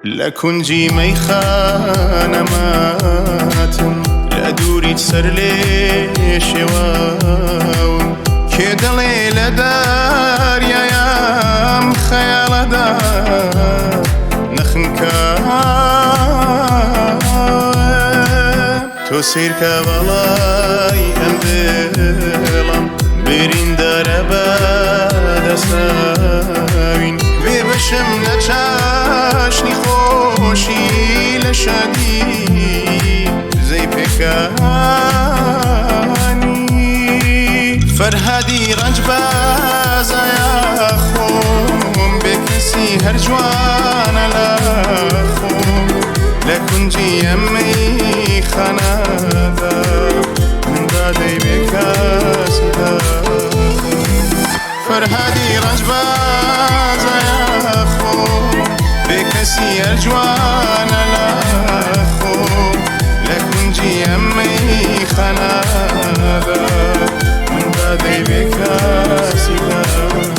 لكنجي ميخانة ماتم لأدوري تسر لي شواو كده ليلة دار يا يام خيال دار نخنكا تو سير كبالاي أمدلم برين دار بعد ساوين ببشم نچاشني خوشي لشدي زي بكاني فرهدي رنج بازا يا خوم بكسي هرجوان لاخوم لكنجي يمي خنادا من بعدي بكاسي فرهدي رنج بازا يا خوم بكسي الجوان لاخوم لكنجي يمي خنادا من بعدي بكاسي لاخوم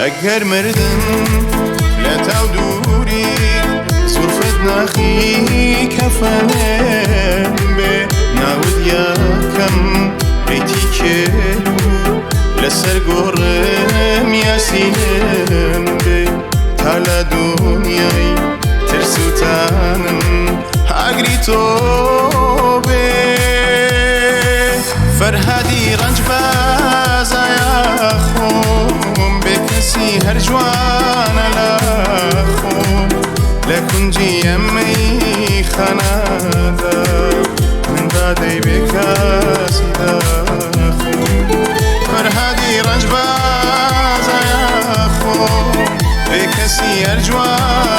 اگر مردم لا تعودوري صرفت ناخي كفنم به ناود يا كم ريتي كلو لسر قرم يا سينم به تالا دنياي ترسو تانم اگري تو به فرهدي رنج بازا يا خوم بكسي هرجوان لاخوم لكنجي يمي خنادا من بعدي بكاسي داخوم فرهدي رنج بازا يا خوم بكسي هرجوان